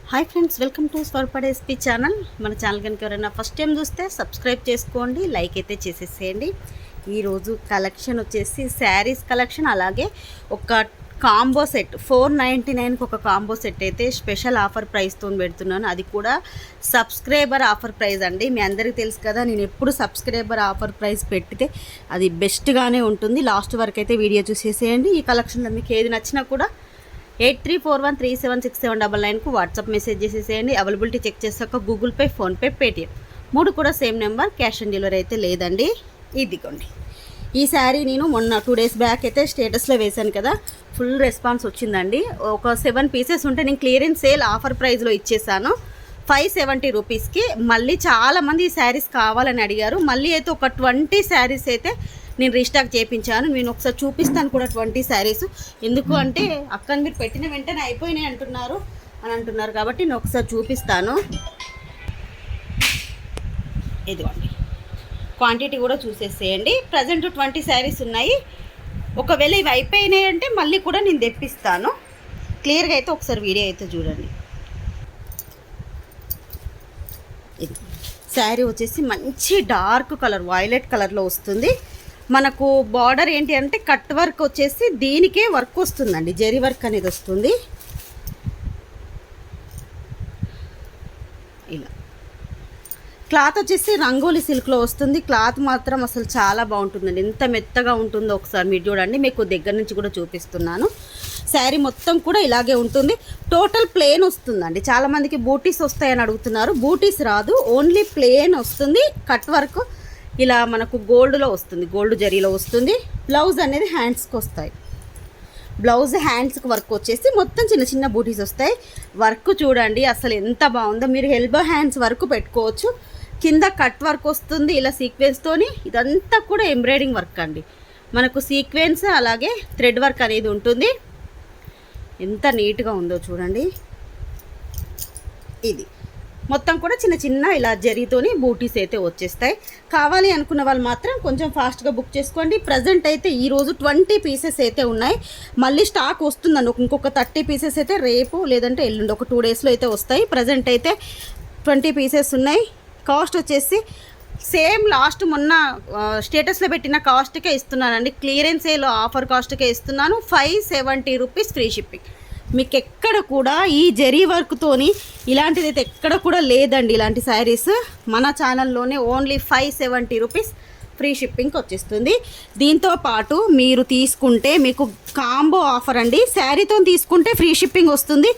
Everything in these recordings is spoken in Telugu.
హాయ్ ఫ్రెండ్స్, వెల్కమ్ టు స్వల్పడ ఎస్పీ ఛానల్. మన ఛానల్ కనుక ఎవరైనా ఫస్ట్ టైం చూస్తే సబ్స్క్రైబ్ చేసుకోండి, లైక్ అయితే చేసేసేయండి. ఈరోజు కలెక్షన్ వచ్చేసి శారీస్ కలెక్షన్, అలాగే ఒక కాంబో సెట్ 499కి ఒక కాంబో సెట్ అయితే స్పెషల్ ఆఫర్ ప్రైస్తో పెడుతున్నాను. అది కూడా సబ్స్క్రైబర్ ఆఫర్ ప్రైస్ అండి. మీ అందరికీ తెలుసు కదా, నేను ఎప్పుడు సబ్స్క్రైబర్ ఆఫర్ ప్రైస్ పెట్టితే అది బెస్ట్గానే ఉంటుంది. లాస్ట్ వరకు అయితే వీడియో చూసేసేయండి. ఈ కలెక్షన్లో మీకు ఏది నచ్చినా కూడా 8341376799కు వాట్సాప్ మెసేజ్ చేసేసేయండి. అవైలబిలిటీ చెక్ చేసాక గూగుల్ పే, ఫోన్పే, పేటిఎం 3 కూడా same number. Cash on delivery అయితే లేదండి. ఇదిగోండి, ఈ శారీ నేను మొన్న 2 డేస్ బ్యాక్ అయితే స్టేటస్లో వేశాను కదా, ఫుల్ రెస్పాన్స్ వచ్చిందండి. ఒక 7 పీసెస్ ఉంటే నేను క్లియరెన్స్ సేల్ ఆఫర్ ప్రైస్లో ఇచ్చేసాను 570 రూపీస్కి. మళ్ళీ చాలామంది ఈ శారీస్ కావాలని అడిగారు. మళ్ళీ అయితే ఒక 20 శారీస్ అయితే నేను రీస్టాక్ చేయించాను. నేను ఒకసారి చూపిస్తాను కూడా 20 శారీస్. ఎందుకు అంటే అక్కడ మీరు పెట్టిన వెంటనే అయిపోయినాయి అంటున్నారు కాబట్టి నేను ఒకసారి చూపిస్తాను. ఇదిగోండి, క్వాంటిటీ కూడా చూసేసేయండి. ప్రజెంట్ 20 శారీస్ ఉన్నాయి. ఒకవేళ ఇవి అయిపోయినాయి అంటే మళ్ళీ కూడా నేను తెప్పిస్తాను. క్లియర్గా అయితే ఒకసారి వీడియో అయితే చూడండి. ఇది శారీ వచ్చేసి మంచి డార్క్ కలర్, వైలెట్ కలర్లో వస్తుంది. మనకు బార్డర్ ఏంటి అంటే కట్ వర్క్ వచ్చేసి దీనికే వర్క్ వస్తుందండి, జరీ వర్క్ అనేది వస్తుంది. ఇలా క్లాత్ వచ్చేసి రంగోలీ సిల్క్లో వస్తుంది. క్లాత్ మాత్రం అసలు చాలా బాగుంటుందండి. ఎంత మెత్తగా ఉంటుందో ఒకసారి మీరు చూడండి. మీకు దగ్గర నుంచి కూడా చూపిస్తున్నాను. శారీ మొత్తం కూడా ఇలాగే ఉంటుంది. టోటల్ ప్లేన్ వస్తుందండి. చాలామందికి బూటీస్ వస్తాయని అడుగుతున్నారు. బూటీస్ రాదు, ఓన్లీ ప్లేన్ వస్తుంది. కట్ వర్క్ ఇలా మనకు గోల్డ్లో వస్తుంది, గోల్డ్ జరీలో వస్తుంది. బ్లౌజ్ అనేది హ్యాండ్స్కి వస్తాయి. బ్లౌజ్ హ్యాండ్స్కి వర్క్ వచ్చేసి మొత్తం చిన్న చిన్న బూటీస్ వస్తాయి. వర్క్ చూడండి అసలు ఎంత బాగుందో. మీరు ఎల్బో హ్యాండ్స్ వరకు పెట్టుకోవచ్చు. కింద కట్ వర్క్ వస్తుంది ఇలా సీక్వెన్స్తోని. ఇదంతా కూడా ఎంబ్రాయిడింగ్ వర్క్ అండి. మనకు సీక్వెన్స్ అలాగే థ్రెడ్ వర్క్ అనేది ఉంటుంది. ఎంత నీట్గా ఉందో చూడండి. ఇది మొత్తం కూడా చిన్న చిన్న ఇలా జరీతోని బూటీస్ అయితే వచ్చేస్తాయి. కావాలి అనుకున్న వాళ్ళు మాత్రం కొంచెం ఫాస్ట్గా బుక్ చేసుకోండి. ప్రజెంట్ అయితే ఈరోజు 20 పీసెస్ అయితే ఉన్నాయి. మళ్ళీ స్టాక్ వస్తుందండి. ఇంకొక 30 పీసెస్ అయితే రేపు లేదంటే ఎల్లుండి ఒక 2 డేస్లో అయితే వస్తాయి. ప్రజెంట్ అయితే 20 పీసెస్ ఉన్నాయి. కాస్ట్ వచ్చేసి సేమ్ లాస్ట్ మొన్న స్టేటస్లో పెట్టిన కాస్ట్కే ఇస్తున్నానండి. క్లియరెన్స్ సేల్ ఆఫర్ కాస్ట్కే ఇస్తున్నాను. 570 రూపీస్ ఫ్రీ షిప్పింగ్. మీకు ఎక్కడ కూడా ఈ జరీ వర్క్తోని ఇలాంటిది అయితే ఎక్కడ కూడా లేదండి. ఇలాంటి శారీస్ మన ఛానల్లోనే ఓన్లీ 570 రూపీస్ ఫ్రీ షిప్పింగ్కి వచ్చేస్తుంది. దీంతో పాటు మీరు తీసుకుంటే మీకు కాంబో ఆఫర్ అండి. శారీతో తీసుకుంటే ఫ్రీ షిప్పింగ్ వస్తుంది.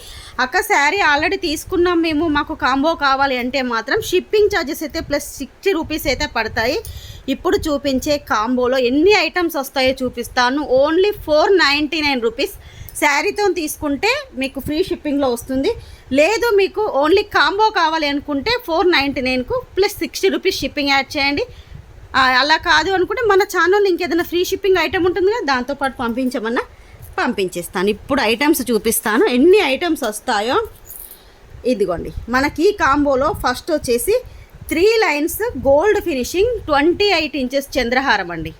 అక్క శారీ ఆల్రెడీ తీసుకున్నాం మేము, మాకు కాంబో కావాలి అంటే మాత్రం షిప్పింగ్ ఛార్జెస్ అయితే ప్లస్ 60 రూపీస్ అయితే పడతాయి. ఇప్పుడు చూపించే కాంబోలో ఎన్ని ఐటమ్స్ వస్తాయో చూపిస్తాను. Only 499 rupees. శారీతో తీసుకుంటే మీకు ఫ్రీ షిప్పింగ్లో వస్తుంది. లేదు మీకు ఓన్లీ కాంబో కావాలి అనుకుంటే 499కు ప్లస్ 60 రూపీస్ షిప్పింగ్ యాడ్ చేయండి. అలా కాదు అనుకుంటే మన ఛానల్లో ఇంకేదైనా ఫ్రీ షిప్పింగ్ ఐటమ్ ఉంటుంది కదా, దాంతోపాటు పంపించమన్నా పంపించేస్తాను. ఇప్పుడు ఐటమ్స్ చూపిస్తాను ఎన్ని ఐటమ్స్ వస్తాయో. ఇదిగోండి, మనకి ఈ కాంబోలో ఫస్ట్ వచ్చేసి 3 లైన్స్ గోల్డ్ ఫినిషింగ్ 28 ఇంచెస్ చంద్రహారం అండి.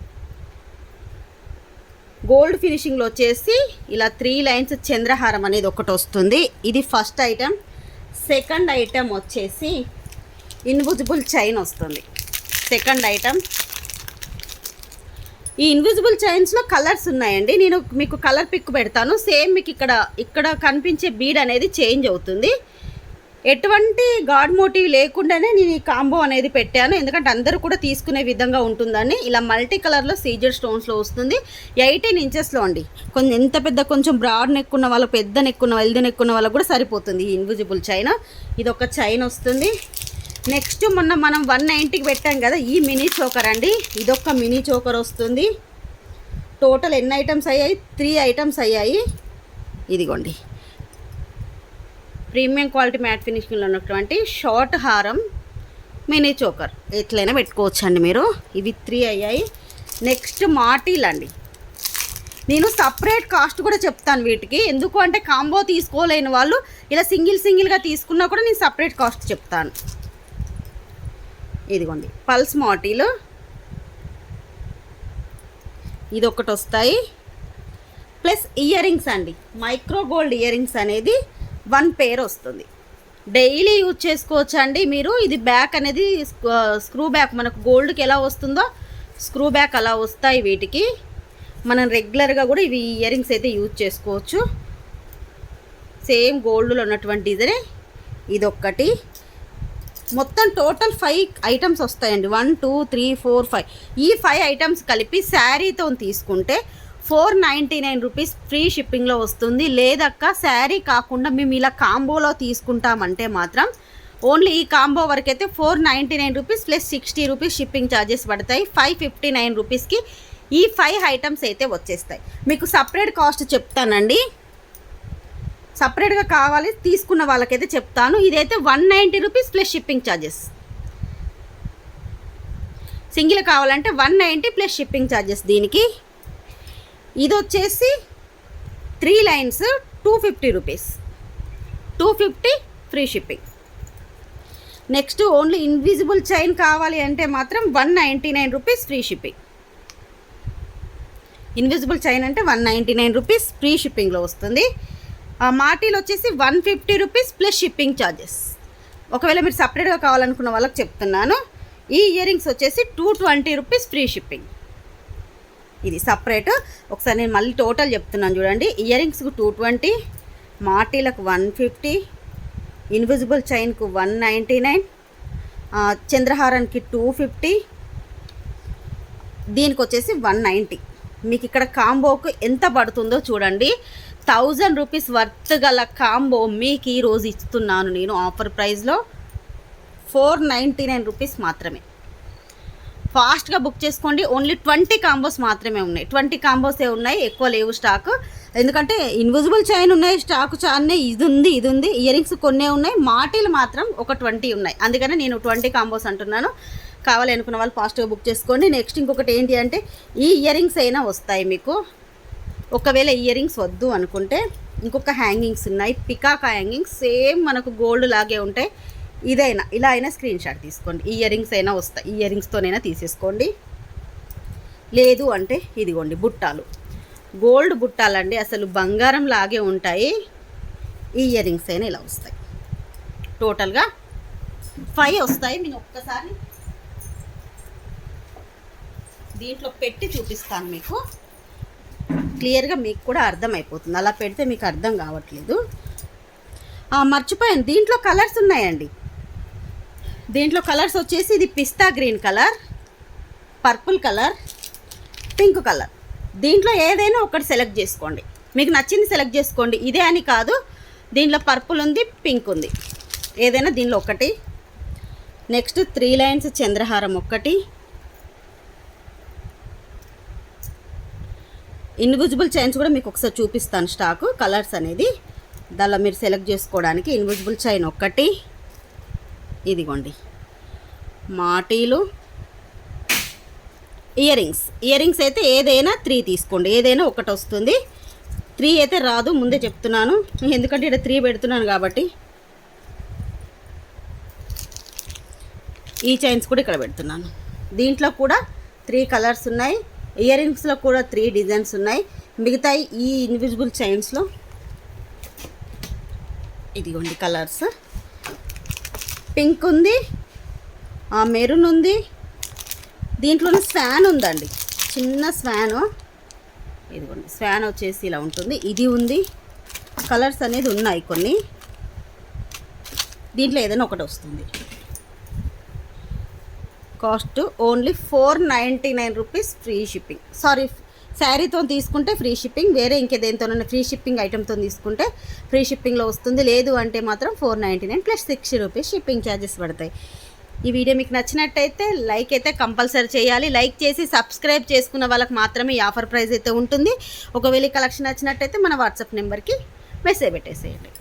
గోల్డ్ ఫినిషింగ్లో వచ్చేసి ఇలా 3 లైన్స్ చంద్రహారం అనేది ఒకటి వస్తుంది. ఇది ఫస్ట్ ఐటమ్. సెకండ్ ఐటమ్ వచ్చేసి ఇన్విజిబుల్ చైన్ వస్తుంది. Second item. ఈ ఇన్విజిబుల్ చైన్స్లో కలర్స్ ఉన్నాయండి. నేను మీకు కలర్ పిక్ పెడతాను. సేమ్ మీకు ఇక్కడ కనిపించే బీడ్ అనేది చేంజ్ అవుతుంది. ఎటువంటి గాడ్ మోటివ్ లేకుండానే నేను ఈ కాంబో అనేది పెట్టాను. ఎందుకంటే అందరూ కూడా తీసుకునే విధంగా ఉంటుందని. ఇలా మల్టీ కలర్లో సీజర్ స్టోన్స్లో వస్తుంది. 18 ఇంచెస్లో అండి. కొంచెం ఎంత పెద్ద, కొంచెం బ్రాడ్ నెక్ ఉన్న వాళ్ళకు, పెద్ద నెక్ ఉన్న హెల్దీ నెక్ ఉన్న వాళ్ళకు కూడా సరిపోతుంది ఈ ఇన్విజిబుల్ చైన్. ఇది ఒక చైన్ వస్తుంది. నెక్స్ట్ మొన్న మనం 190కి పెట్టాం కదా, ఈ మినీ చోకర్ అండి. ఇదొక మినీ చోకర్ వస్తుంది. టోటల్ ఎన్ని ఐటమ్స్ అయ్యాయి? 3 ఐటమ్స్ అయ్యాయి. ఇదిగోండి, ప్రీమియం క్వాలిటీ మ్యాట్ ఫినిషింగ్లో ఉన్నటువంటి షార్ట్ హారం మినీ చోకర్ ఎట్లయినా పెట్టుకోవచ్చు అండి మీరు. ఇవి 3 అయ్యాయి. నెక్స్ట్ మాటీల్ అండి. నేను సపరేట్ కాస్ట్ కూడా చెప్తాను వీటికి. ఎందుకు అంటే కాంబో తీసుకోలేని వాళ్ళు ఇలా సింగిల్గా తీసుకున్నా కూడా నేను సపరేట్ కాస్ట్ చెప్తాను. ఇదిగోండి, పల్స్ మాటీలు ఇది ఒకటి వస్తాయి. ప్లస్ ఇయర్ రింగ్స్ అండి, మైక్రో గోల్డ్ ఇయర్ రింగ్స్ అనేది 1 పేర్ వస్తుంది. డైలీ యూజ్ చేసుకోవచ్చు అండి మీరు. ఇది బ్యాక్ అనేది స్క్రూ బ్యాక్, మనకు గోల్డ్కి ఎలా వస్తుందో స్క్రూ బ్యాక్ అలా వస్తాయి వీటికి. మనం రెగ్యులర్గా కూడా ఇవి ఇయర్ రింగ్స్ అయితే యూజ్ చేసుకోవచ్చు. సేమ్ గోల్డ్లో ఉన్నటువంటి డిజైనే ఇదొక్కటి. మొత్తం టోటల్ 5 ఐటమ్స్ వస్తాయండి. 1 2 3 4 5. ఈ 5 ఐటమ్స్ కలిపి శారీతో తీసుకుంటే 499 రూపీస్ ఫ్రీ షిప్పింగ్లో వస్తుంది. లేదక్క శారీ కాకుండా మేము ఇలా కాంబోలో తీసుకుంటామంటే మాత్రం ఓన్లీ ఈ కాంబో వరకు అయితే 499 rupees plus 60 rupees shipping charges పడతాయి. 559 రూపీస్కి ఈ 5 ఐటమ్స్ అయితే వచ్చేస్తాయి. మీకు సపరేట్ కాస్ట్ చెప్తానండి, సపరేట్గా కావాలి తీసుకున్న వాళ్ళకైతే చెప్తాను. ఇదైతే 190 rupees plus shipping charges. Single కావాలంటే 190 ప్లస్ షిప్పింగ్ ఛార్జెస్ దీనికి. ఇది వచ్చేసి 3 lines 250 rupees, 250 free shipping. Next only invisible chain కావాలి అంటే మాత్రం 199 rupees free shipping. Invisible chain అంటే 199 రూపీస్ ఫ్రీ షిప్పింగ్లో వస్తుంది. మాటీలు వచ్చేసి 150 రూపీస్ ప్లస్ షిప్పింగ్ ఛార్జెస్. ఒకవేళ మీరు సపరేట్గా కావాలనుకున్న వాళ్ళకి చెప్తున్నాను. ఈ ఇయర్ రింగ్స్ వచ్చేసి 220 రూపీస్ ఫ్రీ షిప్పింగ్. ఇది సపరేట్. ఒకసారి నేను మళ్ళీ టోటల్ చెప్తున్నాను చూడండి. ఇయర్ రింగ్స్కు 220, మాటీలకు 150, ఇన్విజిబుల్ చైన్కు 199, చంద్రహారానికి 250, దీనికి వచ్చేసి 190. మీకు ఇక్కడ కాంబోకు ఎంత పడుతుందో చూడండి. 1000 రూపీస్ వర్త్ గల కాంబో మీకు ఈరోజు ఇస్తున్నాను నేను ఆఫర్ ప్రైస్లో 499 రూపీస్ మాత్రమే. ఫాస్ట్గా బుక్ చేసుకోండి. ఓన్లీ 20 కాంబోస్ మాత్రమే ఉన్నాయి. 20 కాంబోసే ఉన్నాయి, ఎక్కువ లేవు స్టాక్. ఎందుకంటే ఇన్విజిబుల్ చైన్ ఉన్నాయి స్టాక్ చాలానే. ఇది ఉంది ఇయర్ రింగ్స్ కొన్నే ఉన్నాయి. మాటీలు మాత్రం ఒక 20 ఉన్నాయి. అందుకని నేను 20 కాంబోస్ అంటున్నాను. కావాలి అనుకున్న వాళ్ళు ఫాస్ట్గా బుక్ చేసుకోండి. నెక్స్ట్ ఇంకొకటి ఏంటి అంటే ఈ ఇయర్ రింగ్స్ అయినా వస్తాయి మీకు. ఒకవేళ ఇయర్ రింగ్స్ వద్దు అనుకుంటే ఇంకొక హ్యాంగింగ్స్ ఉన్నాయి, పికాక్ హ్యాంగింగ్స్. సేమ్ మనకు గోల్డ్ లాగే ఉంటాయి. ఇదైనా ఇలా అయినా స్క్రీన్ షాట్ తీసుకోండి. ఇయర్ రింగ్స్ అయినా వస్తాయి, ఇయర్ రింగ్స్తోనైనా తీసేసుకోండి. లేదు అంటే ఇదిగోండి బుట్టాలు, గోల్డ్ బుట్టాలండి, అసలు బంగారం లాగే ఉంటాయి. ఈ ఇయర్ రింగ్స్ అయినా ఇలా వస్తాయి. టోటల్గా 5 వస్తాయి. నేను ఒక్కసారి దీంట్లో పెట్టి చూపిస్తాను మీకు, క్లియర్గా మీకు కూడా అర్థమైపోతుంది. అలా పెడితే మీకు అర్థం కావట్లేదు. మర్చిపోయాను, దీంట్లో కలర్స్ ఉన్నాయండి. దీంట్లో కలర్స్ వచ్చేసి ఇది pista green colour, purple colour, pink colour. దీంట్లో ఏదైనా ఒకటి సెలెక్ట్ చేసుకోండి, మీకు నచ్చింది సెలెక్ట్ చేసుకోండి. ఇదే అని కాదు, దీంట్లో పర్పుల్ ఉంది, పింక్ ఉంది, ఏదైనా దీనిలో ఒకటి. నెక్స్ట్ 3 లైన్స్ చంద్రహారం ఒకటి. ఇన్విజిబుల్ చైన్స్ కూడా మీకు ఒకసారి చూపిస్తాను స్టాకు కలర్స్ అనేది. దానిలో మీరు సెలెక్ట్ చేసుకోవడానికి ఇన్విజిబుల్ చైన్ ఒకటి. ఇదిగోండి మాటీలు. ఇయర్ రింగ్స్ అయితే ఏదైనా 3 తీసుకోండి, ఏదైనా ఒకటి వస్తుంది. 3 అయితే రాదు, ముందే చెప్తున్నాను. ఎందుకంటే ఇక్కడ 3 పెడుతున్నాను కాబట్టి. ఈ చైన్స్ కూడా ఇక్కడ పెడుతున్నాను. దీంట్లో కూడా 3 కలర్స్ ఉన్నాయి. ఇయర్ రింగ్స్లో కూడా 3 డిజైన్స్ ఉన్నాయి. మిగతా ఈ ఇన్విజిబుల్ చైన్స్లో ఇదిగోండి కలర్స్. పింక్ ఉంది, మెరూన్ ఉంది. దీంట్లోనే స్వాన్ ఉందండి, చిన్న స్వాను. ఇదిగోండి స్వాన్ వచ్చేసి ఇలా ఉంటుంది. ఇది ఉంది. కలర్స్ అనేది ఉన్నాయి కొన్ని. దీంట్లో ఏదైనా ఒకటి వస్తుంది. Cost only 499 rupees free shipping. Sorry, శారీతో తీసుకుంటే ఫ్రీ షిప్పింగ్, వేరే ఇంకేదేంతోనైనా ఫ్రీ షిప్పింగ్ ఐటెంతో తీసుకుంటే ఫ్రీ షిప్పింగ్లో వస్తుంది. లేదు అంటే మాత్రం 499 ప్లస్ 60 రూపీస్ షిప్పింగ్ ఛార్జెస్ పడతాయి. ఈ వీడియో మీకు నచ్చినట్టయితే లైక్ అయితే కంపల్సరీ చేయాలి. లైక్ చేసి సబ్స్క్రైబ్ చేసుకున్న వాళ్ళకి మాత్రమే ఈ ఆఫర్ ప్రైస్ అయితే ఉంటుంది. ఒకవేళ కలెక్షన్ నచ్చినట్టయితే మన వాట్సాప్ నెంబర్కి మెసేజ్ పెట్టేసేయండి.